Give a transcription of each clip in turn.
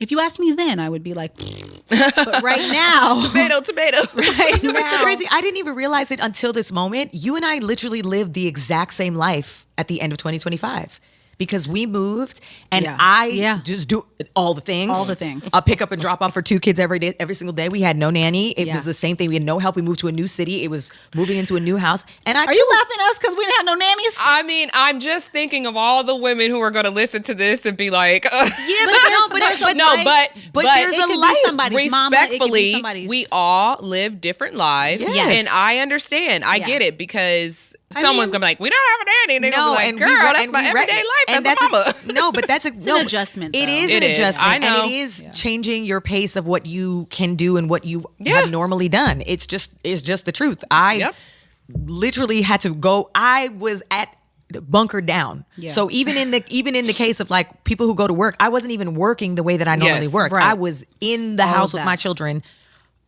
If you asked me then, I would be like, but right now. Tomato. Right now. It's so crazy. I didn't even realize it until this moment. You and I literally lived the exact same life at the end of 2025. Because we moved and I just do all the things. All the things. Pick up and drop off for 2 kids every day, every single day. We had no nanny. It Yeah. was the same thing. We had no help. We moved to a new city. It was moving into a new house. And Are you laughing at us because we didn't have no nannies? I mean, I'm just thinking of all the women who are going to listen to this and be like, but there's a life. Somebody's mama, it could be respectfully, somebody's. we all live different lives. Yes. And I understand. I get it because someone's going to be like, we don't have a nanny. And they're going to be like, and girl, that's my everyday life as a mama. No, but that's It's an adjustment, It though. is It an is. adjustment. I know. And it is changing your pace of what you can do and what you have normally done. It's just the truth. I literally had to go. I was bunkered down. Yeah. So even in the case of like people who go to work, I wasn't even working the way that I normally work. Right. I was in the house with my children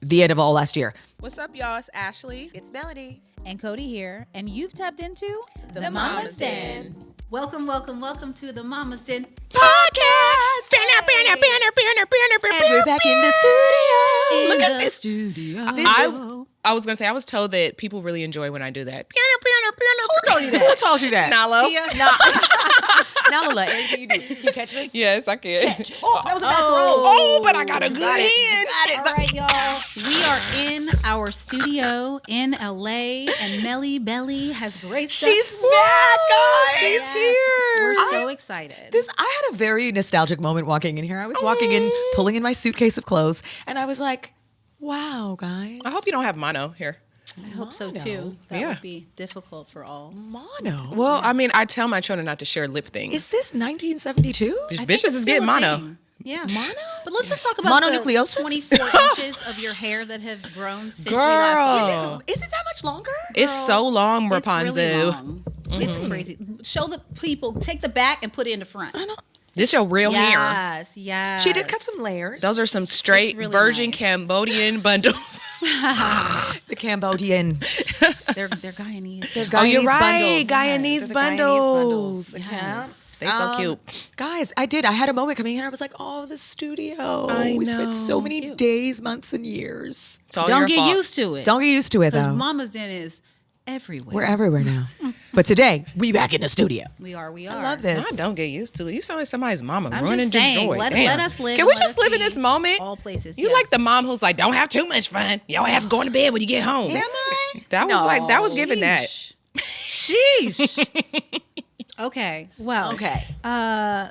the end of all last year. What's up, y'all? It's Ashley. It's Melody. And Cody here. And you've tapped into The Mama's Den. Welcome to the Mama's Den Podcast. And we're back in the studio. Look at this studio. I was going to say, I was told that people really enjoy when I do that. Who told you that? Who told you that? Nalo. Nala, anything you do. Can you catch this? Yes, I can. Oh, that was a bad throw. Oh, but I got a good hand. All right, y'all. We are in our studio in LA, and Melly Belly has graced us. She's back, guys. She's here. We're so excited. I had a very nostalgic moment walking in here. I was walking in, pulling in my suitcase of clothes, and I was like, wow, guys. I hope you don't have mono here. I hope so too. That would be difficult for all. Mono. Well, I mean, I tell my children not to share lip things. Is this 1972? Bitches is getting mono. Yeah. Mono? But let's just talk about Mononucleosis? the 24 inches of your hair that have grown since we last saw you. Is it that much longer? It's so long, Rapunzel. It's really long. It's crazy. Show the people, take the back and put it in the front. I know. This your real hair. Yes. She did cut some layers. Those are some straight really virgin nice. Cambodian bundles. the Cambodian. They're Guyanese. They're Guyanese Oh, you're right. bundles. Guyanese They're the bundles. Guyanese Yes. They so cute. Guys, I had a moment coming here. I was like, oh, the studio. I We spent so know. many days, months, and years. It's all Don't your get fault. used to it. Don't get used to it, Because though. Mama's Den is everywhere. We're everywhere now. But today, we back in the studio. We are. I love this. I don't get used to it. You sound like somebody's mama I'm ruining just saying, joy. let Damn. us live. Can we and let just us live in be this moment? All places. You yes. like the mom who's like, don't have too much fun. Your ass going to bed when you get home. Am I? That was giving that. Sheesh. Okay. Well. Okay.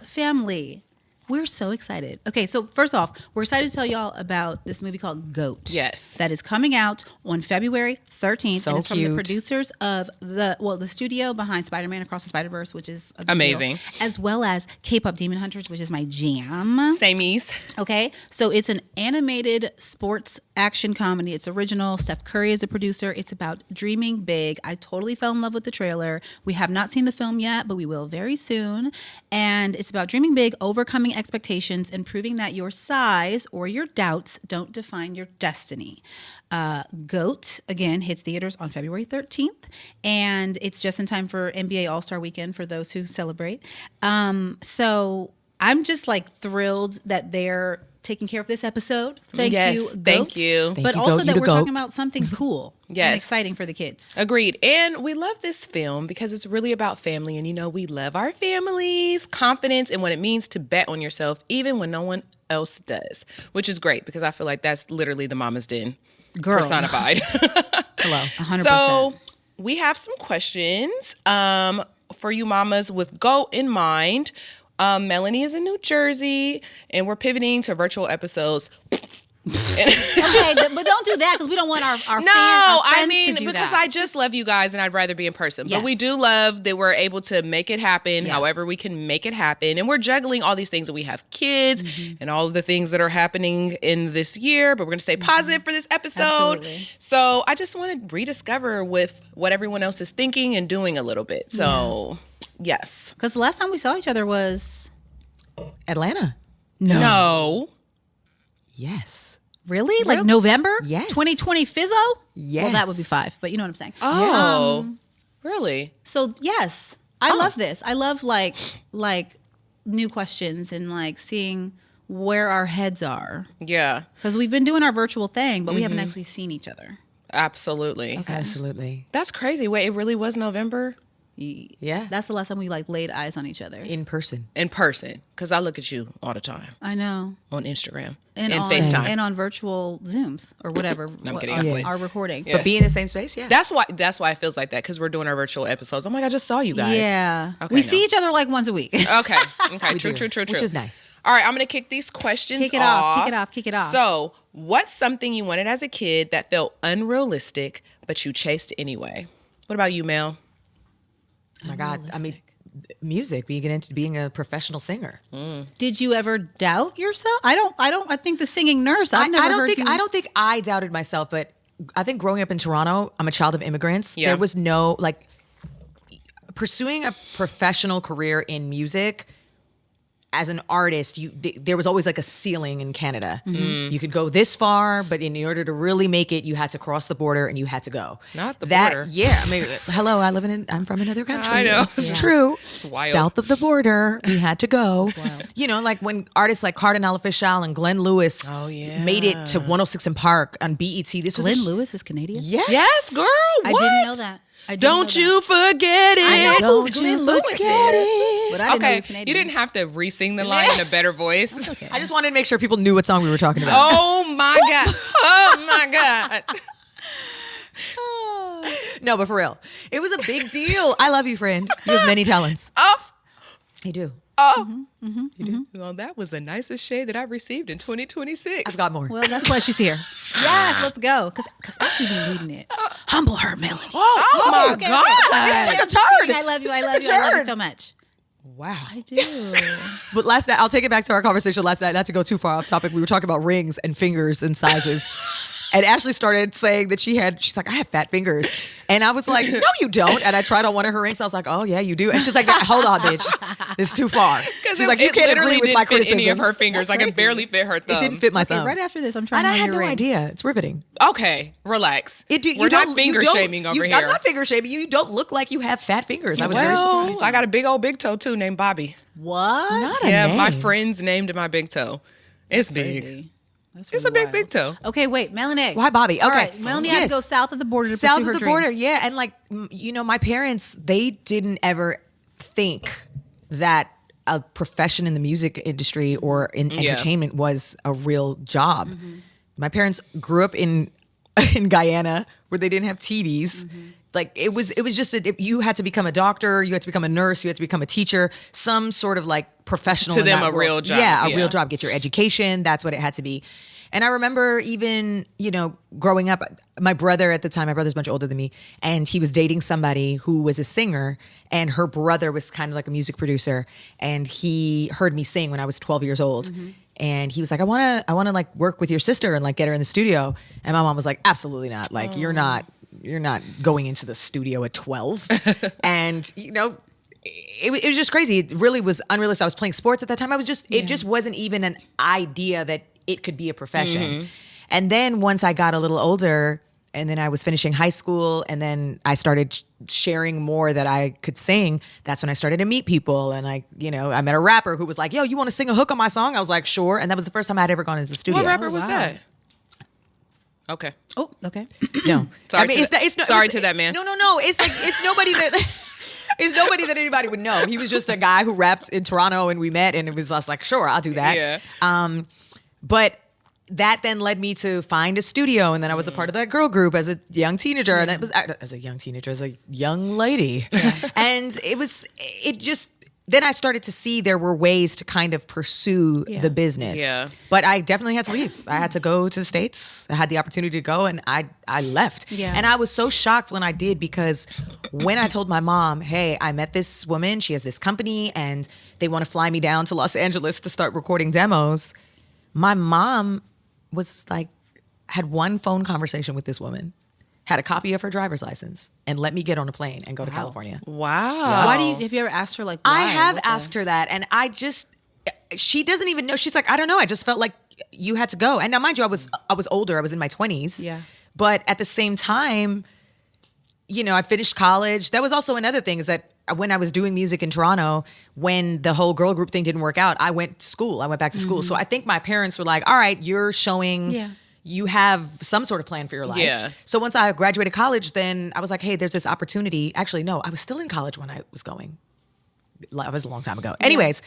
Family. We're so excited. Okay, so first off, we're excited to tell y'all about this movie called GOAT. Yes. That is coming out on February 13th. So and it's from the cute. producers of the studio behind Spider-Man Across the Spider-Verse, which is a big Amazing. deal, as well as K-pop Demon Hunters, which is my jam. Samies. Okay, so it's an animated sports action comedy. It's original. Steph Curry is the producer. It's about dreaming big. I totally fell in love with the trailer. We have not seen the film yet, but we will very soon. And it's about dreaming big, overcoming expectations, and proving that your size or your doubts don't define your destiny. GOAT, again, hits theaters on February 13th, and it's just in time for NBA All-Star Weekend for those who celebrate. So I'm just like thrilled that they're taking care of this episode. Thank you, GOAT. Thank you. But you, also GOAT. that You we're the talking GOAT. about something cool Yes. and exciting for the kids. Agreed. And we love this film because it's really about family. And, you know, we love our families, confidence, and what it means to bet on yourself, even when no one else does, which is great because I feel like that's literally the Mama's Den personified. Hello, 100%. So we have some questions for you mamas with GOAT in mind. Melanie is in New Jersey, and we're pivoting to virtual episodes. Okay, but don't do that because we don't want our friends to do because that. I just love you guys and I'd rather be in person. Yes. But we do love that we're able to make it happen Yes. however we can make it happen. And we're juggling all these things that we have kids and all of the things that are happening in this year. But we're going to stay positive for this episode. Absolutely. So I just want to rediscover with what everyone else is thinking and doing a little bit. So, yes. Because the last time we saw each other was Atlanta. No. Yes. really like November? Yes. 2020 Fizzo? Yes. Well, that would be 5, but you know what I'm saying. Oh, really? So yes, I love this. I love like new questions and like seeing where our heads are. Yeah. Because we've been doing our virtual thing, but we haven't actually seen each other. Absolutely. Okay. Absolutely. That's crazy. Wait, it really was November? Yeah. That's the last time we like laid eyes on each other. In person. In person. Because I look at you all the time. I know. On Instagram. And and on FaceTime. and on virtual Zooms or whatever. I'm kidding, Our, I'm playing. our recording. Yeah. But be in the same space, yeah. That's why it feels like that, because we're doing our virtual episodes. I'm like, I just saw you guys. Yeah. Okay, We no. see each other like once a week. Okay. Okay. We True. do, Which is nice. All right, I'm going to kick these questions Kick it off. Kick it off. So, what's something you wanted as a kid that felt unrealistic, but you chased anyway? What about you, Mel? Oh my God. I mean, music, being a professional singer. Did you ever doubt yourself? I think the singing nurse. I don't think I doubted myself, but I think growing up in Toronto, I'm a child of immigrants. Yeah. There was no pursuing a professional career in music as an artist. There was always like a ceiling in Canada. You could go this far, but in order to really make it, you had to cross the border and you had to go. Not the border. Yeah. I mean, hello, I'm from another country. I know. It's true. It's wild. South of the border, we had to go. You know, like when artists like Cardinal Official and Glenn Lewis made it to 106 and Park on BET. This was Glenn Lewis is Canadian? Yes. Yes, girl. I What? didn't know that. Don't you forget it. I know who Don't Glenn you Lewis forget is. it. But I didn't know he Okay, was Canadian. you didn't have to re-sing the line in a better voice. Okay. I just wanted to make sure people knew what song we were talking about. Oh my God. Oh my God. No, but for real, it was a big deal. I love you, friend. You have many talents. Oh. You do. Well, that was the nicest shade that I've received in 2026. I've got more. Well, that's why she's here. Yes, let's go. Because I should be leading it. Humble her, Melanie. Oh my okay, God. okay. This took a turn. I love you. I This love took you. a I love you turn. so much. Wow. I do. But last night, I'll take it back to our conversation last night, not to go too far off topic. We were talking about rings and fingers and sizes. And Ashley started saying that she's like, I have fat fingers. And I was like, no, you don't. And I tried on one of her rings. I was like, oh, yeah, you do. And she's like, hold on, bitch. It's too far. She's like, you can't agree with my criticisms. Any of her fingers. I can barely fit her thumb. It didn't fit my Okay, thumb. right after this, I'm trying And I on had your no rings. idea. It's riveting. Okay, relax. We're not finger shaming over here. I'm not finger shaming you. You don't look like you have fat fingers. I was very surprised. I got a big old big toe too named Bobby. What? Not a Yeah, name. my friends named my big toe. It's big. Crazy. That's It's really a big toe. Okay, wait, Melanie. Why Bobby? Okay. All right, Melanie had to go south of the border to South pursue of her the border, dreams. yeah. And like, you know, my parents, they didn't ever think that a profession in the music industry or in entertainment was a real job. My parents grew up in Guyana where they didn't have TVs. Like it was just you had to become a doctor, you had to become a nurse, you had to become a teacher, some sort of like professional. To in them, that a world. real job. Yeah, a Yeah. real job. Get your education. That's what it had to be. And I remember even, you know, growing up, my brother at the time, my brother's much older than me, and he was dating somebody who was a singer, and her brother was kind of like a music producer, and he heard me sing when I was 12 years old. And he was like, I want to like work with your sister and like get her in the studio. And my mom was like, absolutely not. Like, you're not going into the studio at 12. And, you know, it was just crazy. It really was unrealistic. I was playing sports at that time. It just wasn't even an idea that it could be a profession. And then once I got a little older and then I was finishing high school and then I started sharing more that I could sing, that's when I started to meet people. And I met a rapper who was like, yo, you want to sing a hook on my song? I was like, sure. And that was the first time I'd ever gone into the studio. What rapper was that? Okay. Oh, okay. No. Sorry I mean, to it's that- not- it's not- sorry it's- to that man. No. It's like, it's nobody that... It's nobody that anybody would know. He was just a guy who rapped in Toronto and we met and it was just like, sure, I'll do that. Yeah. But that then led me to find a studio, and then I was a part of that girl group as a young teenager, and that was as a young lady, and then I started to see there were ways to kind of pursue the business. Yeah. But I definitely had to leave. I had to go to the States. I had the opportunity to go, and I left. Yeah. And I was so shocked when I did, because when I told my mom, hey, I met this woman, she has this company, and they want to fly me down to Los Angeles to start recording demos, my mom was like, had one phone conversation with this woman, had a copy of her driver's license, and let me get on a plane and go to California. Wow. Have you ever asked her like why? I have asked her that, and she doesn't even know. She's like, I don't know. I just felt like you had to go. And now, mind you, I was older. I was in my 20s. Yeah. But at the same time, you know, I finished college. That was also another thing, is that when I was doing music in Toronto, when the whole girl group thing didn't work out, I went to school. I went back to school. So I think my parents were like, all right, you're showing you have some sort of plan for your life. Yeah. So once I graduated college, then I was like, hey, there's this opportunity. Actually, no, I was still in college when I was going. That was a long time ago. Anyways,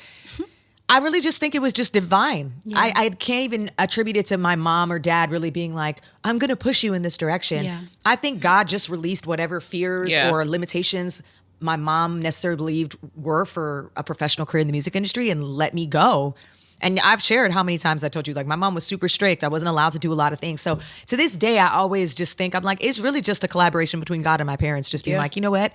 I really just think it was just divine. Yeah. I can't even attribute it to my mom or dad really being like, I'm going to push you in this direction. Yeah. I think God just released whatever fears or limitations my mom necessarily believed were for a professional career in the music industry and let me go. And I've shared how many times I told you, like, my mom was super strict. I wasn't allowed to do a lot of things. So to this day, I always just think, I'm like, it's really just a collaboration between God and my parents just being like, you know what?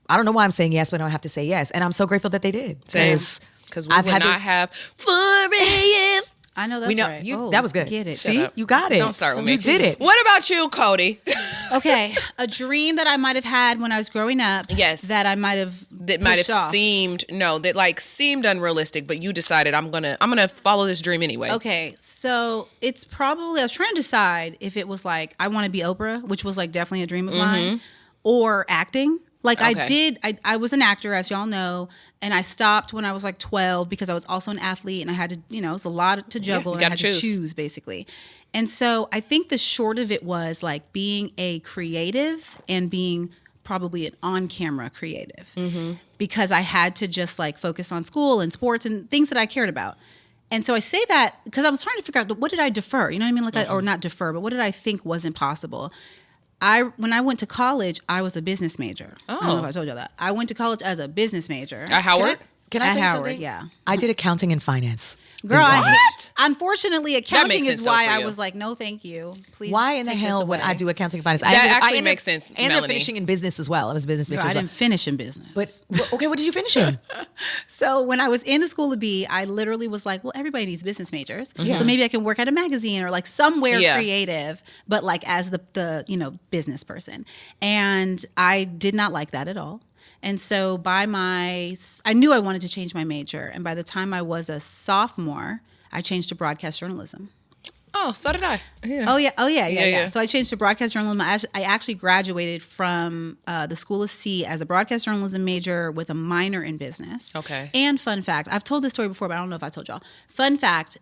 I don't know why I'm saying yes, but I have to say yes. And I'm so grateful that they did. Because we would not have for real. I know that's right. That was good. Get it. See, you got it. Don't start with me. You did it. What about you, Cody? Okay, a dream that I might have had when I was growing up. Yes. That I might have seemed seemed unrealistic, but you decided I'm gonna follow this dream anyway. Okay, so it's probably I was trying to decide if it was like I want to be Oprah, which was like definitely a dream of mine, or acting. Like I was an actor, as y'all know, and I stopped when I was like 12 because I was also an athlete and I had to, it was a lot to juggle and I had to choose basically. And so I think the short of it was like being a creative and being probably an on-camera creative because I had to just like focus on school and sports and things that I cared about. And so I say that because I was trying to figure out what did I defer? You know what I mean? Like or not defer, but what did I think was impossible? When I went to college, I was a business major. I don't know if I told y'all that. I went to college as a business major. At Howard? Can I tell you Howard, something? yeah. I did accounting and finance. Girl, unfortunately, accounting is why I was like, no, thank you. Please. Why in the hell would I do accounting and finance? That makes sense. I ended up finishing in business as well. I was a business major. I didn't finish in business. But okay, what did you finish in? So when I was in the school of B, I literally was like, well, everybody needs business majors. So maybe I can work at a magazine or like somewhere creative, but like as the business person. And I did not like that at all. And so I knew I wanted to change my major. And by the time I was a sophomore, I changed to broadcast journalism. Oh, so did I. Yeah. Oh, yeah. So I changed to broadcast journalism. I actually graduated from the School of C as a broadcast journalism major with a minor in business. Okay. And fun fact, I've told this story before, but I don't know if I told y'all. Fun fact,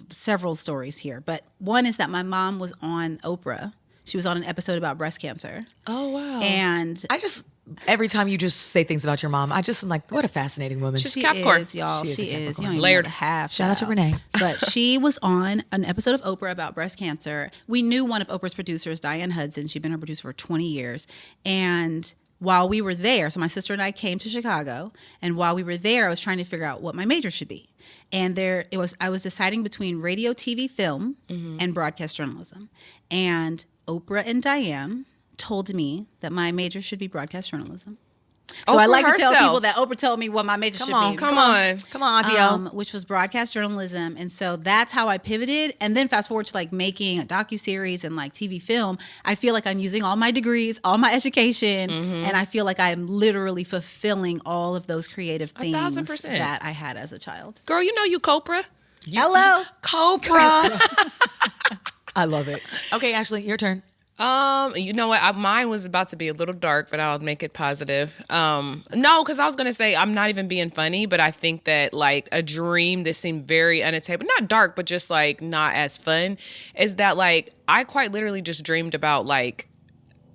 several stories here. But one is that my mom was on Oprah. She was on an episode about breast cancer. Oh, wow. And every time you just say things about your mom, I just am like, what a fascinating woman. She's Capricorn. Is, y'all. She is. You don't Layered. even know the half. Shout out to Renee. But she was on an episode of Oprah about breast cancer. We knew one of Oprah's producers, Diane Hudson. She'd been her producer for 20 years. And while we were there, so my sister and I came to Chicago. And while we were there, I was trying to figure out what my major should be. And I was deciding between radio, TV, film, and broadcast journalism. And Oprah and Diane told me that my major should be broadcast journalism. So I like to tell people that Oprah told me what my major should be. Come on, Auntie O. Which was broadcast journalism. And so that's how I pivoted. And then fast forward to like making a docuseries and like TV film. I feel like I'm using all my degrees, all my education. And I feel like I'm literally fulfilling all of those creative things 1,000%. that I had as a child. Girl, you know you Copra. Hello. Copra. I love it. Okay, Ashley, your turn. You know what? Mine was about to be a little dark, but I'll make it positive. No, because I was going to say I'm not even being funny, but I think that like a dream that seemed very unattainable, not dark, but just like not as fun, is that like I quite literally just dreamed about like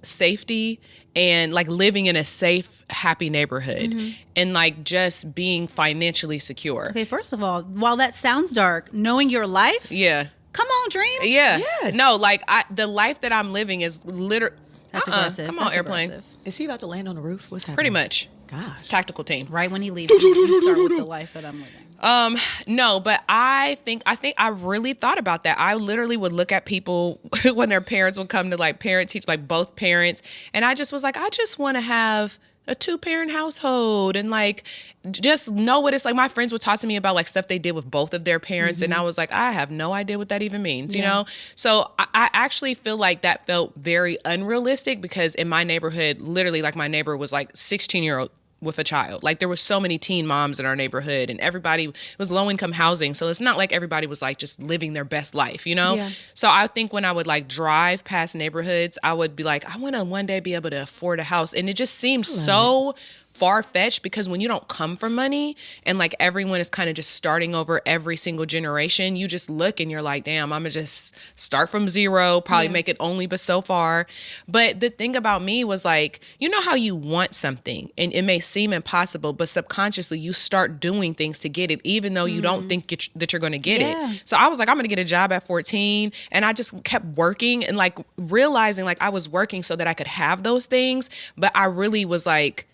safety and like living in a safe, happy neighborhood and like just being financially secure. Okay, first of all, while that sounds dark, knowing your life. Yeah. Come on, dream. Yeah. Yes. No, like the life that I'm living is literally. That's aggressive. Come on, That's airplane. aggressive. Is he about to land on the roof? What's happening? Pretty much. Gosh. Tactical team. Right when he leaves, you start with the life that I'm living. No, but I think I really thought about that. I literally would look at people when their parents would come to like parent teach, like both parents, and I just was like, I just want to have a 2-parent household and like just know what it's like. My friends would talk to me about like stuff they did with both of their parents, and I was like, I have no idea what that even means, you know? So I actually feel like that felt very unrealistic because in my neighborhood, literally like my neighbor was like 16-year-old with a child. Like there were so many teen moms in our neighborhood and everybody was low income housing. So it's not like everybody was like just living their best life, you know? Yeah. So I think when I would like drive past neighborhoods, I would be like, I want to one day be able to afford a house. And it just seemed so far-fetched because when you don't come from money and like everyone is kind of just starting over every single generation, you just look and you're like, damn, I'm gonna just start from zero, probably make it only but so far. But the thing about me was like, you know how you want something and it may seem impossible, but subconsciously you start doing things to get it, even though you don't think that you're gonna get it. So I was like, I'm gonna get a job at 14, and I just kept working and like realizing like I was working so that I could have those things, but I really was like,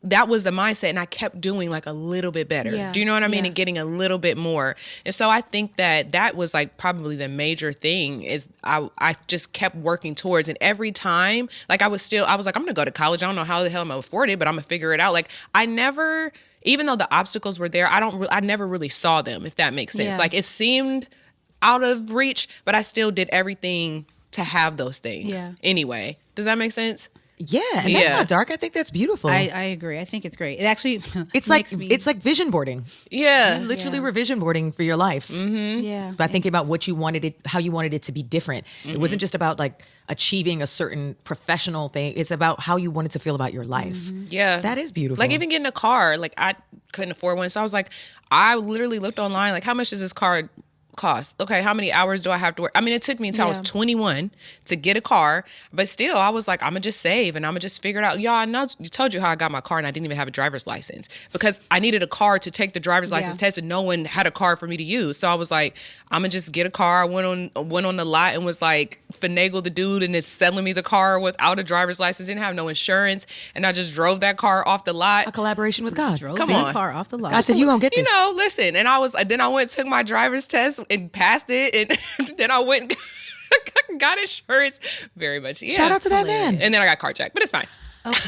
that was the mindset, and I kept doing like a little bit better. Do you know what I mean? And getting a little bit more. And so I think that was like probably the major thing is I just kept working towards, and every time like I was like, I'm gonna go to college. I don't know how the hell I'm gonna afford it, but I'm gonna figure it out. Like I never, even though the obstacles were there, I never really saw them, if that makes sense. Like it seemed out of reach, but I still did everything to have those things anyway. Does that make sense? Yeah, and that's not dark. I think that's beautiful. I agree. I think it's great. It actually it's like vision boarding. Yeah, you literally were vision boarding for your life. Yeah, by thinking about what you wanted it, how you wanted it to be different. It wasn't just about like achieving a certain professional thing. It's about how you wanted to feel about your life. Yeah, that is beautiful. Like even getting a car, like I couldn't afford one, so I was like, I literally looked online, like how much does this car cost? Okay, how many hours do I have to work? I mean, it took me until I was 21 to get a car, but still I was like, I'm gonna just save and I'm gonna just figure it out. Y'all, I know you told you how I got my car and I didn't even have a driver's license because I needed a car to take the driver's license test and no one had a car for me to use. So I was like, I'm gonna just get a car. I went on the lot and was like, finagle the dude and is selling me the car without a driver's license, didn't have no insurance, and I just drove that car off the lot. A collaboration with God. Come on, car off the lot. I said, you gonna get this. You know, listen, and I went and took my driver's test and passed it, and then I went and got insurance. Very much. Yeah. Shout out to that man. And then I got car checked, but it's fine. Okay.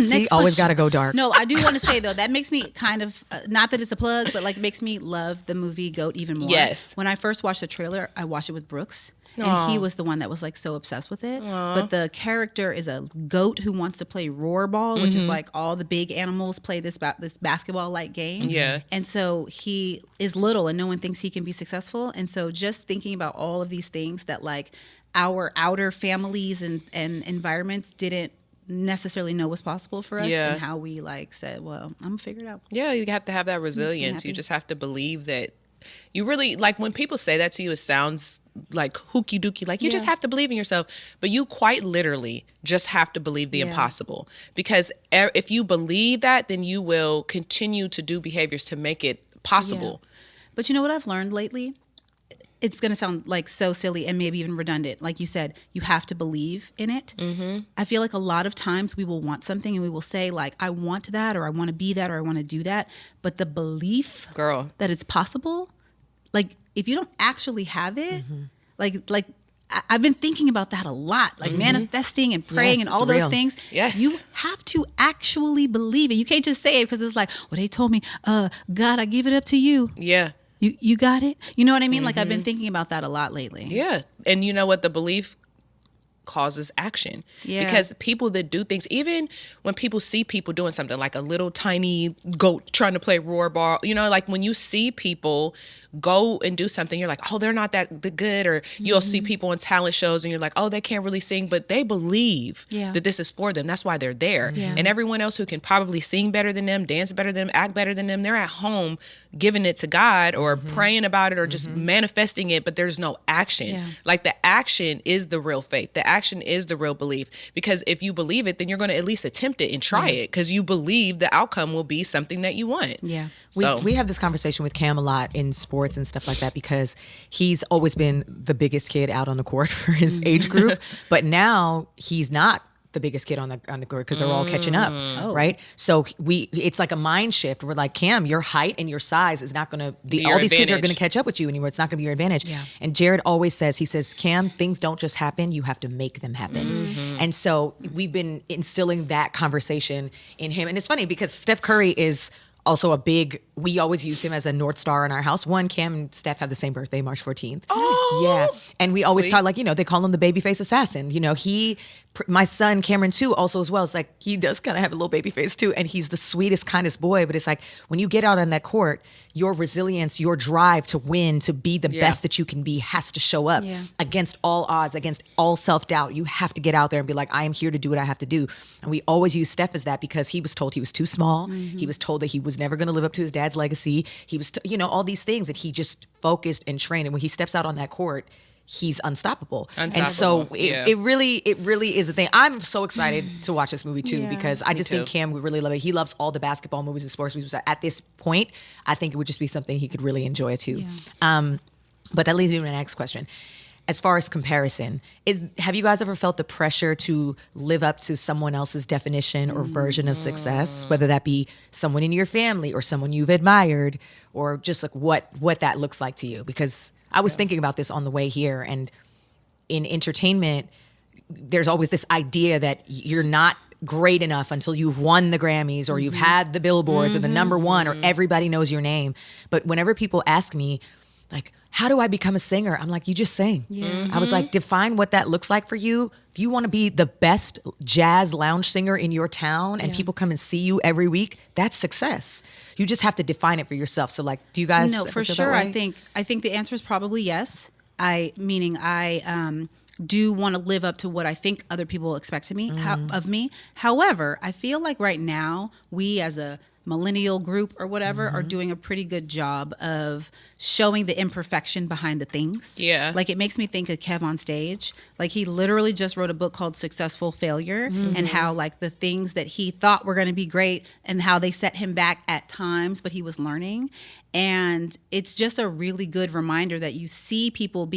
See, always got to go dark. No, I do want to say though, that makes me kind of, not that it's a plug, but like makes me love the movie Goat even more. Yes. When I first watched the trailer, I watched it with Brooks. And he was the one that was like so obsessed with it. But the character is a goat who wants to play roarball, which is like all the big animals play this basketball-like game. Yeah. And so he is little and no one thinks he can be successful. And so just thinking about all of these things that like our outer families and environments didn't necessarily know was possible for us and how we like said, well, I'm gonna figure it out. Yeah, you have to have that resilience. You just have to believe that you really, like when people say that to you, it sounds like hooky dooky, like you just have to believe in yourself, but you quite literally just have to believe the impossible, because if you believe that, then you will continue to do behaviors to make it possible. But you know what I've learned lately? It's going to sound like so silly and maybe even redundant. Like you said, you have to believe in it. I feel like a lot of times we will want something and we will say like, I want that, or I want to be that, or I want to do that. But the belief that it's possible, like if you don't actually have it, like I've been thinking about that a lot, like manifesting and praying and all those things. Yes. You have to actually believe it. You can't just say it because it's like, well, they told me, God, I give it up to you. Yeah. You got it? You know what I mean? Like I've been thinking about that a lot lately. Yeah. And you know what? The belief causes action. Because people that do things, even when people see people doing something like a little tiny goat trying to play roarball, you know, like when you see people go and do something, you're like, oh, they're not that good. Or you'll see people in talent shows and you're like, oh, they can't really sing, but they believe that this is for them. That's why they're there. And everyone else who can probably sing better than them, dance better than them, act better than them, they're at home giving it to God or praying about it or just manifesting it, but there's no action. Like the action is the real faith. The action is the real belief, because if you believe it, then you're going to at least attempt it and try it, because you believe the outcome will be something that you want. We have this conversation with Cam a lot in sports and stuff like that, because he's always been the biggest kid out on the court for his age group, but now he's not the biggest kid on the court because they're all catching up, right? So it's like a mind shift. We're like, Cam, your height and your size is not going to all these kids are going to catch up with you anymore. It's not going to be your advantage. And Jared always says, Cam, things don't just happen. You have to make them happen. And so we've been instilling that conversation in him. And it's funny because Steph Curry is also we always use him as a North Star in our house. One, Cam and Steph have the same birthday, March 14th. Oh, yeah. And we always talk like, they call him the babyface assassin. my son Cameron too, also as well. It's like he does kind of have a little baby face too, and he's the sweetest, kindest boy. But it's like when you get out on that court, your resilience, your drive to win, to be the best that you can be, has to show up against all odds, against all self-doubt. You have to get out there and be like, I am here to do what I have to do. And we always use Steph as that because he was told he was too small. He was told that he was never going to live up to his dad's legacy. He was, all these things that he just focused and trained. And when he steps out on that court, he's unstoppable. And so it really is a thing. I'm so excited to watch this movie too, because I just think Cam would really love it. He loves all the basketball movies and sports movies. At this point, I think it would just be something he could really enjoy too. But that leads me to my next question. As far as comparison, have you guys ever felt the pressure to live up to someone else's definition or version of success, whether that be someone in your family or someone you've admired, or just like what that looks like to you? Because I was thinking about this on the way here, and in entertainment, there's always this idea that you're not great enough until you've won the Grammys or you've had the billboards or the number one or everybody knows your name. But whenever people ask me, like, how do I become a singer? I'm like, you just sing. I was like, define what that looks like for you. If you want to be the best jazz lounge singer in your town and people come and see you every week, that's success. You just have to define it for yourself. So like, do you guys No, for sure. I think the answer is probably yes. I do want to live up to what I think other people expect of me. However, I feel like right now we as a millennial group or whatever are doing a pretty good job of showing the imperfection behind the things. Yeah. Like it makes me think of Kev on stage. Like he literally just wrote a book called Successful Failure and how like the things that he thought were going to be great and how they set him back at times, but he was learning. And it's just a really good reminder that you see people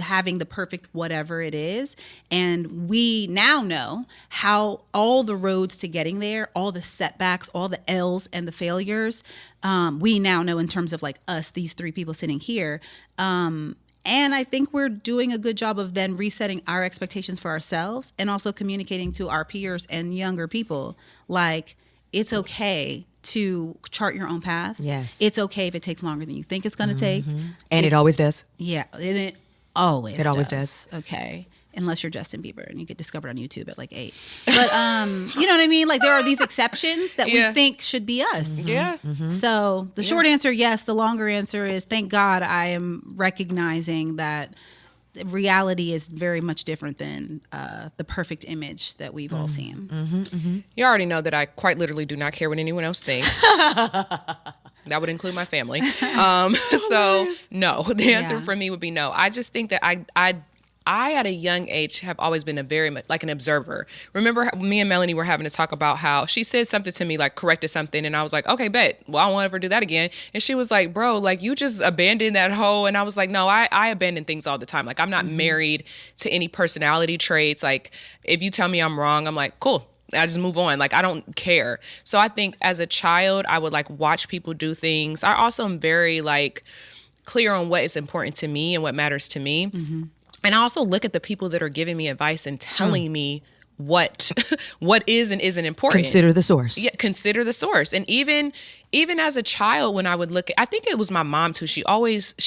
having the perfect whatever it is. And we now know how all the roads to getting there, all the setbacks, all the L's and the failures, we now know in terms of like us, these three people sitting here. And I think we're doing a good job of then resetting our expectations for ourselves and also communicating to our peers and younger people, like, it's okay to chart your own path. Yes. It's okay if it takes longer than you think it's going to take. And it always does. Yeah. It always does. Okay. Unless you're Justin Bieber and you get discovered on YouTube at like 8. But you know what I mean? Like there are these exceptions that we think should be us. Yeah. So the short answer, yes. The longer answer is thank God I am recognizing that reality is very much different than the perfect image that we've all seen. You already know that I quite literally do not care what anyone else thinks. That would include my family. So no, the answer for me would be no. I just think that I at a young age have always been a very much like an observer. Remember me and Melanie were having to talk about how she said something to me, like corrected something. And I was like, okay, bet. Well, I won't ever do that again. And she was like, bro, like you just abandoned that hoe. And I was like, no, I abandon things all the time. Like I'm not married to any personality traits. Like if you tell me I'm wrong, I'm like, cool. I just move on. Like I don't care. So I think as a child, I would like watch people do things. I also am very like clear on what is important to me and what matters to me. And I also look at the people that are giving me advice and telling me what is and isn't important. Consider the source. Yeah, consider the source. And even as a child, when I would look, I think it was my mom too. She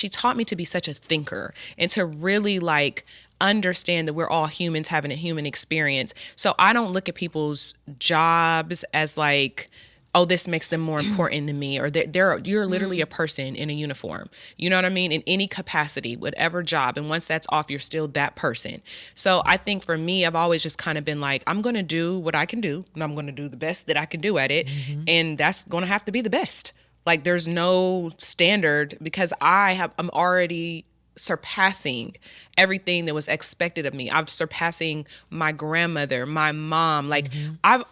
taught me to be such a thinker and to really like understand that we're all humans having a human experience. So I don't look at people's jobs as like, oh, this makes them more important than me, or you're literally a person in a uniform. You know what I mean? In any capacity, whatever job. And once that's off, you're still that person. So I think for me, I've always just kind of been like, I'm going to do what I can do, and I'm going to do the best that I can do at it. And that's going to have to be the best. Like there's no standard because I'm already surpassing everything that was expected of me. I'm surpassing my grandmother, my mom. Like I've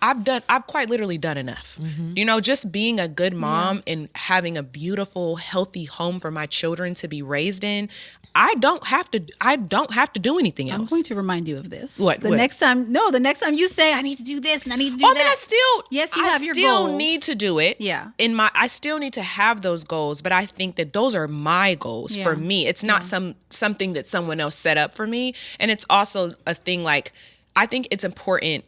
quite literally done enough. You know, just being a good mom and having a beautiful, healthy home for my children to be raised in. I don't have to do anything else. I'm going to remind you of this. The next time you say I need to do this and I need to do that. I mean, I still need to do it. Yeah. I still need to have those goals, but I think that those are my goals for me. It's not something that someone else set up for me. And it's also a thing like, I think it's important,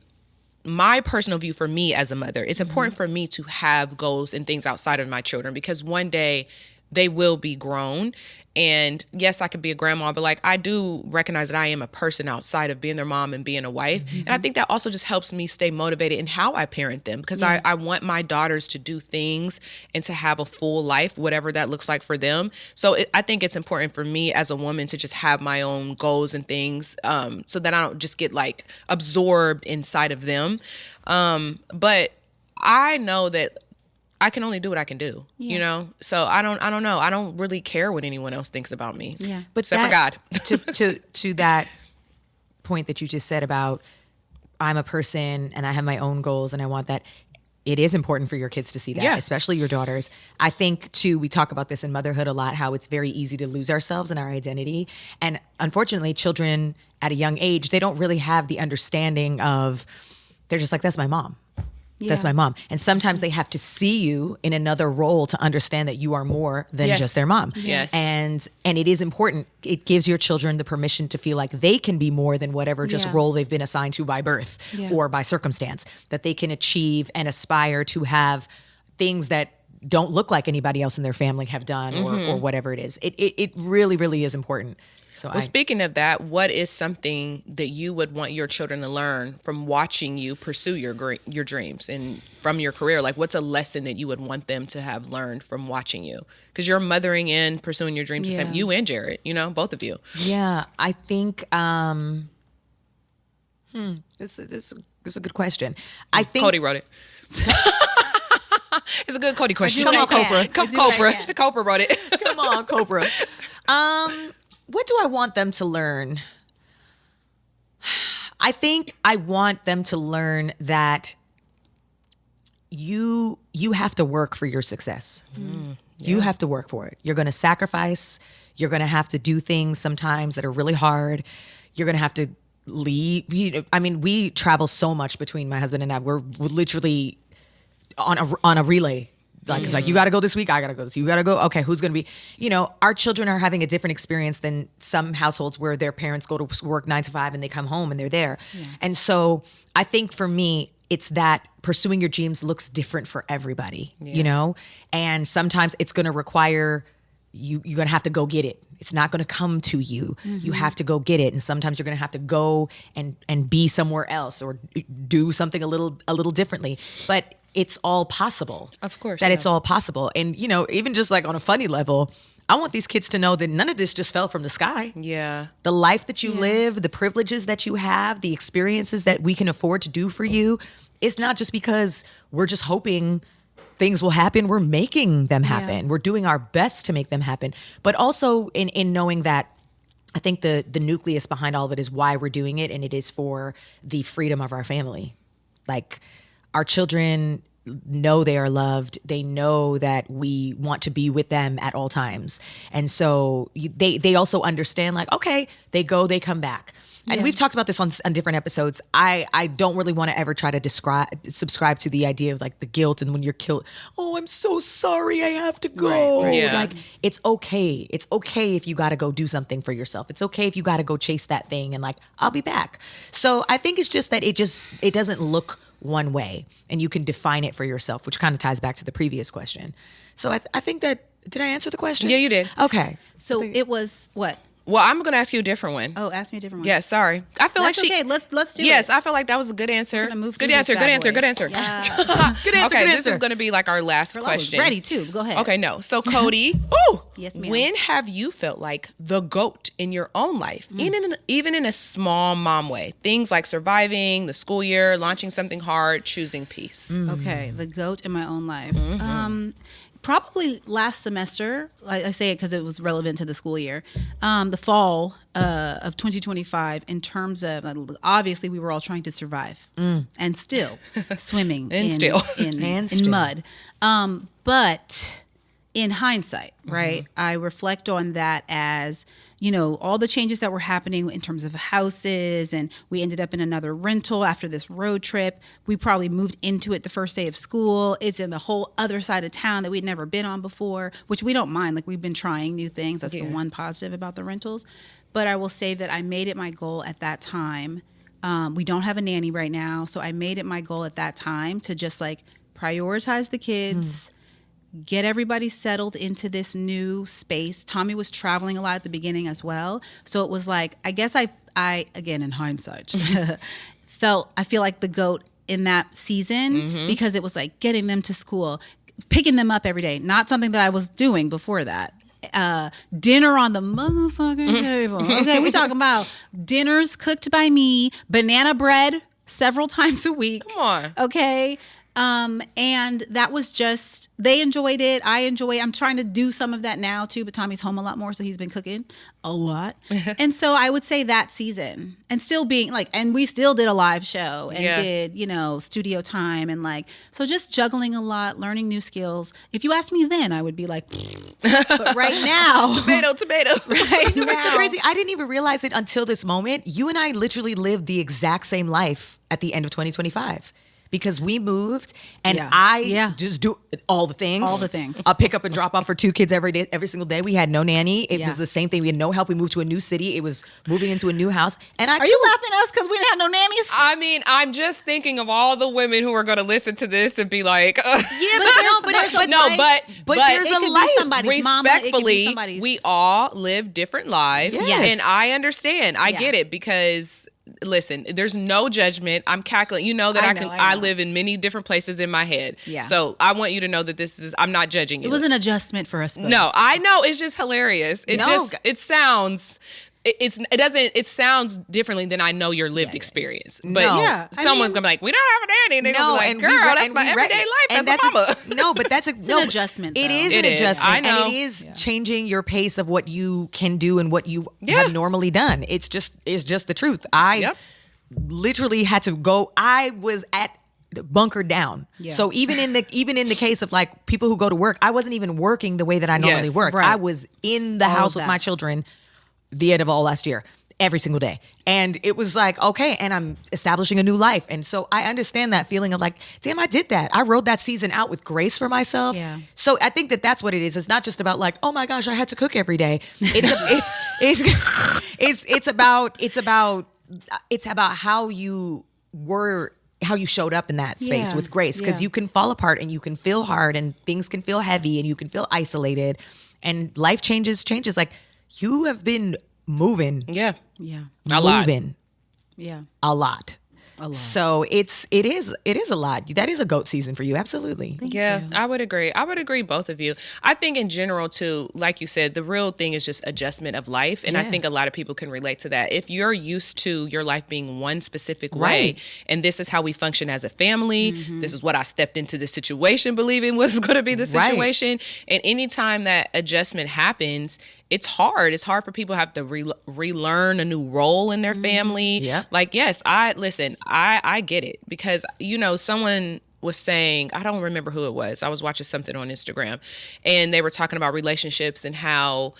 my personal view for me as a mother, it's important for me to have goals and things outside of my children, because one day they will be grown. And yes, I could be a grandma, but like I do recognize that I am a person outside of being their mom and being a wife. And I think that also just helps me stay motivated in how I parent them, because I want my daughters to do things and to have a full life, whatever that looks like for them. So I think it's important for me as a woman to just have my own goals and things, so that I don't just get like absorbed inside of them. But I know that I can only do what I can do, you know? So I don't know. I don't really care what anyone else thinks about me. Yeah. But except for God. to that point that you just said about I'm a person and I have my own goals and I want that. It is important for your kids to see that, especially your daughters. I think too, we talk about this in motherhood a lot, how it's very easy to lose ourselves and our identity. And unfortunately, children at a young age, they don't really have the understanding of, they're just like, that's my mom. That's my mom. And sometimes they have to see you in another role to understand that you are more than just their mom. Yes. And it is important. It gives your children the permission to feel like they can be more than whatever just role they've been assigned to by birth or by circumstance, that they can achieve and aspire to have things that don't look like anybody else in their family have done or whatever it is. It really, really is important. So well, speaking of that, what is something that you would want your children to learn from watching you pursue your dreams and from your career? Like, what's a lesson that you would want them to have learned from watching you? Because you're mothering and pursuing your dreams the same, you and Jared, you know, both of you. Yeah, I think this is a good question. I think Cody wrote it. It's a good Cody question. Come on, Copra. Copra wrote it. Come on, Copra. What do I want them to learn? I think I want them to learn that you have to work for your success. You have to work for it. You're going to sacrifice. You're going to have to do things sometimes that are really hard. You're going to have to leave. I mean, we travel so much between my husband and I. We're literally on a relay. Like, it's like, you got to go this week. I got to go this week. You got to go. Okay, who's going to be, you know, our children are having a different experience than some households where their parents go to work 9 to 5 and they come home and they're there. Yeah. And so I think for me, it's that pursuing your dreams looks different for everybody, you know? And sometimes it's going to require you're going to have to go get it. It's not going to come to you. You have to go get it. And sometimes you're going to have to go and be somewhere else or do something a little differently. But it's all possible. Of course. That it's all possible. And, you know, even just like on a funny level, I want these kids to know that none of this just fell from the sky. Yeah. The life that you live, the privileges that you have, the experiences that we can afford to do for you, it's not just because we're just hoping things will happen. We're making them happen. We're doing our best to make them happen. But also in knowing that I think the nucleus behind all of it is why we're doing it, and it is for the freedom of our family. Like, our children know they are loved. They know that we want to be with them at all times. And so they also understand, like, okay, they go, they come back. And we've talked about this on different episodes. I don't really want to ever try to subscribe to the idea of like the guilt and when you're killed. Oh, I'm so sorry, I have to go. Right. Yeah. Like, it's okay. It's okay if you got to go do something for yourself. It's okay if you got to go chase that thing and like, I'll be back. So I think it's just that it doesn't look one way and you can define it for yourself, which kind of ties back to the previous question. So I think that, did I answer the question? Yeah, you did. Okay. So it was what? Well, I'm going to ask you a different one. Oh, ask me a different one. Yeah, sorry. I feel That's like okay. Let's do it. Yes, I feel like that was a good answer. Good answer. Good answer. Yes. Good answer. Okay, good this is going to be like our last question. Ready too. Go ahead. Okay, no. So Cody, Yes, ma'am. when have you felt like the GOAT in your own life, even in a small mom way? Things like surviving the school year, launching something hard, choosing peace. Okay, the GOAT in my own life. Probably last semester. I say it because it was relevant to the school year. The fall of 2025. In terms of obviously we were all trying to survive and still swimming in mud. But in hindsight, right, I reflect on that as, you know, all the changes that were happening in terms of houses, and we ended up in another rental after this road trip. We probably moved into it the first day of school. It's in the whole other side of town that we'd never been on before, which we don't mind. Like, we've been trying new things. That's the one positive about the rentals. But I will say that I made it my goal at that time. We don't have a nanny right now, so I made it my goal at that time to just like prioritize the kids, get everybody settled into this new space. Tommy was traveling a lot at the beginning as well. So it was like, I guess I again, in hindsight, I feel like the GOAT in that season because it was like getting them to school, picking them up every day. Not something that I was doing before that. Dinner on the motherfucking table. Okay, we talking about dinners cooked by me, banana bread several times a week. Come on. Okay. And that was just, they enjoyed it. I enjoy it. I'm trying to do some of that now too, but Tommy's home a lot more, so he's been cooking a lot. And so I would say that season, and still being like, and we still did a live show and did, studio time and like, so just juggling a lot, learning new skills. If you asked me then, I would be like, but right now. Tomato. Right You know what's so now. crazy? I didn't even realize it until this moment. You and I literally lived the exact same life at the end of 2025. Because we moved and I just do all the things. All the things. I'll pick up and drop off for 2 kids every single day. We had no nanny. It was the same thing. We had no help. We moved to a new city. It was moving into a new house. And Are you laughing at us because we didn't have no nannies? I mean, I'm just thinking of all the women who are going to listen to this and be like, but there's a life. Somebody's mama, it could be somebody's. We all live different lives. Yes. And I understand. I get it because... Listen, there's no judgment. I'm cackling. You know that I live in many different places in my head. Yeah. So I want you to know that I'm not judging you. It was an adjustment for us both. No, I know. It's just hilarious. It sounds differently than I know your lived experience. But someone's going to be like, we don't have a nanny. And they're going to be like, girl, that's my everyday life as a mama. That's an adjustment. It is an adjustment. I know. And it is changing your pace of what you can do and what you have normally done. It's just the truth. I literally had to go. I was bunkered down. Yeah. So even in the case of like people who go to work, I wasn't even working the way that I normally work. Right. I was in the house with my children the end of all last year, every single day. And it was like, okay, and I'm establishing a new life. And so I understand that feeling of like, damn, I did that. I rode that season out with grace for myself. Yeah. So I think that's what it is. It's not just about like, oh my gosh, I had to cook every day. It's about how you showed up in that space with grace, because you can fall apart and you can feel hard and things can feel heavy and you can feel isolated and life changes. Like you have been moving. Yeah. A lot. Yeah. A lot. So it is a lot. That is a GOAT season for you. Absolutely. Thank you. I would agree, both of you. I think in general too, like you said, the real thing is just adjustment of life. And I think a lot of people can relate to that. If you're used to your life being one specific way, and this is how we function as a family, this is what I stepped into this situation believing was going to be the situation. And anytime that adjustment happens, it's hard. It's hard for people to have to relearn a new role in their family. Yeah. Like, yes, I get it, because, someone was saying, I don't remember who it was. I was watching something on Instagram and they were talking about relationships and how,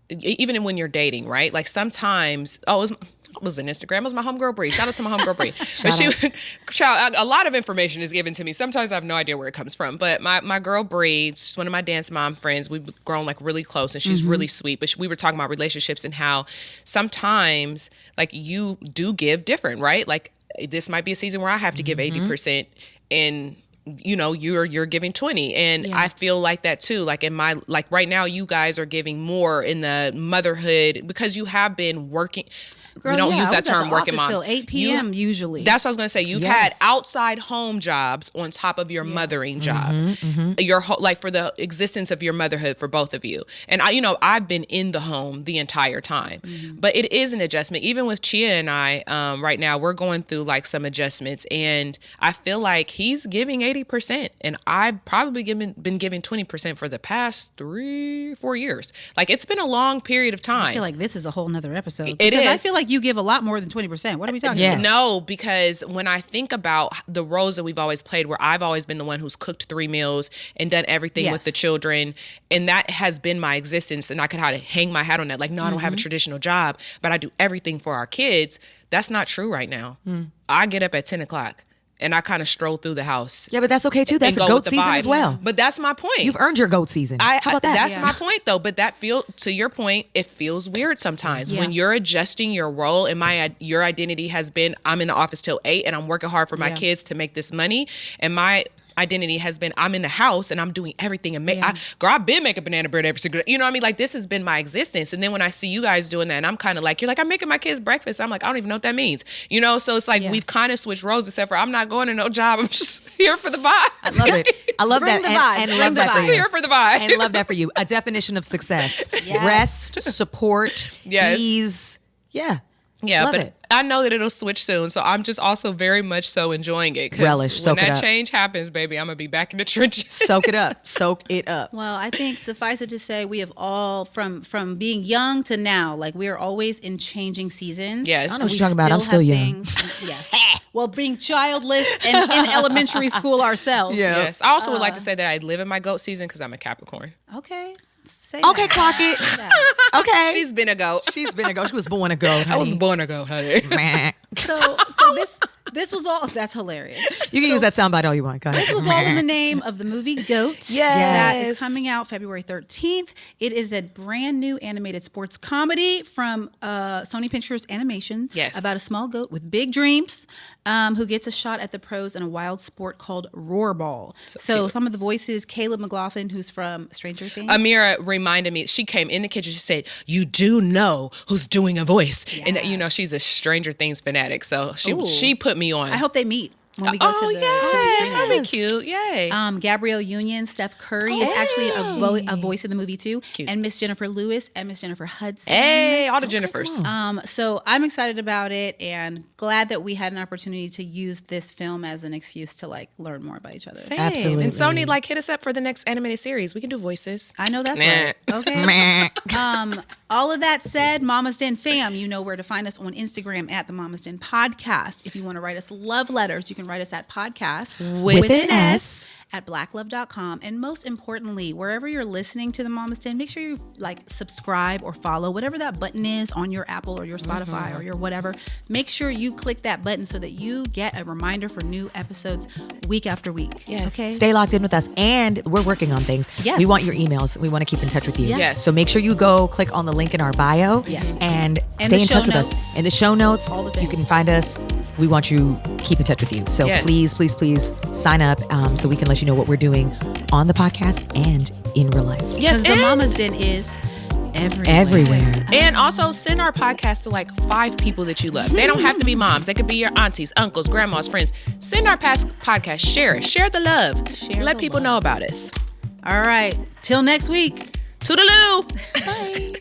even when you're dating, right? Like sometimes, it was an Instagram. It was my homegirl Bree. Shout out to my homegirl Bree. But a lot of information is given to me. Sometimes I have no idea where it comes from. But my girl Bree, she's one of my dance mom friends. We've grown like really close, and she's really sweet. But we were talking about relationships and how sometimes like you do give different, right? Like this might be a season where I have to give 80%, and you're giving 20, and I feel like that too. Like right now, you guys are giving more in the motherhood because you have been working. Girl, we don't use that term, working moms. Till 8 p.m. usually. That's what I was going to say. You've had outside home jobs on top of your mothering job. Your like for the existence of your motherhood for both of you. And I've been in the home the entire time. But it is an adjustment. Even with Chia and I, right now, we're going through like some adjustments, and I feel like he's giving 80%, and I've probably been giving 20% for the past 3-4 years. Like it's been a long period of time. I feel like this is a whole nother episode. It is. I feel like you give a lot more than 20%. What are we talking about? No, because when I think about the roles that we've always played, where I've always been the one who's cooked 3 meals and done everything with the children, and that has been my existence, and I could hang my hat on that. Like, no, I don't have a traditional job, but I do everything for our kids. That's not true right now. I get up at 10 o'clock. And I kind of stroll through the house. Yeah, but that's okay too. That's a GOAT season as well. But that's my point. You've earned your GOAT season. How about that? That's my point though. But to your point, it feels weird sometimes when you're adjusting your role, and your identity has been, I'm in the office till 8 and I'm working hard for my kids to make this money. And identity has been, I'm in the house and I'm doing everything. Girl, I've been making banana bread every single day. You know what I mean? Like, this has been my existence. And then when I see you guys doing that, and I'm kind of like, you're like, I'm making my kids breakfast. I'm like, I don't even know what that means. You know? So it's like, we've kind of switched roles, except for I'm not going to no job. I'm just here for the vibe. I love it. I love Bring that. the vibe. And Bring love the that for vibe. you. Here for the vibe. And love that for you. A definition of success. Yes. Rest, support, ease. Yeah. Yeah, Love but it. I know that it'll switch soon, so I'm just also very much so enjoying it. 'Cause Relish, when soak it that up. change happens, baby, I'm gonna be back in the trenches. Soak it up. Soak it up. Well, I think suffice it to say, we have all from being young to now, like we are always in changing seasons. Yes. I know what We you're talking about. I'm still still have young. Yes. Well, being childless and in elementary school ourselves. Yeah. Yes. I also would like to say that I live in my goat season because I'm a Capricorn. Okay. Say Okay, that. clock it. Say that. Okay. She's been a goat. She's been a goat. She was born a goat, I was honey. born a goat, honey. Meh. So this was all. That's hilarious. You can use that soundbite all you want. Go ahead. This was all in the name of the movie Goat. Yes. That is coming out February 13th. It is a brand new animated sports comedy from Sony Pictures Animation. Yes. About a small goat with big dreams who gets a shot at the pros in a wild sport called Roarball. So some of the voices, Caleb McLaughlin, who's from Stranger Things. Amira reminded me, she came in the kitchen, she said, you do know who's doing a voice. Yes. And, you know, she's a Stranger Things fanatic. So Ooh. she put me on. I hope they meet when we go to the yes, that'd be screening. cute. Yay. Gabrielle Union, Steph Curry is actually a voice in the movie too. Cute. And Miss Jennifer Lewis and Miss Jennifer Hudson. Hey, all the Jennifers. So I'm excited about it and glad that we had an opportunity to use this film as an excuse to like learn more about each other. Same. Absolutely. And Sony, like, hit us up for the next animated series. We can do voices. I know that's Nah. right. Okay. Meh. All of that said, Mama's Den fam, you know where to find us on Instagram at the Mama's Den Podcast. If you want to write us love letters, you can write us at podcasts With an S. at blacklove.com. And most importantly, wherever you're listening to the Mama's Den, make sure you like subscribe or follow whatever that button is on your Apple or your Spotify or your whatever. Make sure you click that button so that you get a reminder for new episodes week after week. Yes. Okay. Stay locked in with us, and we're working on things. Yes. We want your emails. We want to keep in touch with you. Yes. So make sure you go click on the link in our bio. Yes. And And stay the in show touch with notes. us. In the show notes, All the you can things. find us. We want you to keep in touch with you. So Yes. please sign up so we can let you know what we're doing on the podcast and in real life. Yes, Because the and, Mama's Den is everywhere. Everywhere. and also send our podcast to like 5 people that you love. They don't have to be moms. They could be your aunties, uncles, grandmas, friends. Send our podcast. Share it. Share the love. Share Let the people love. know about us. All right. Till next week. Toodaloo. Bye.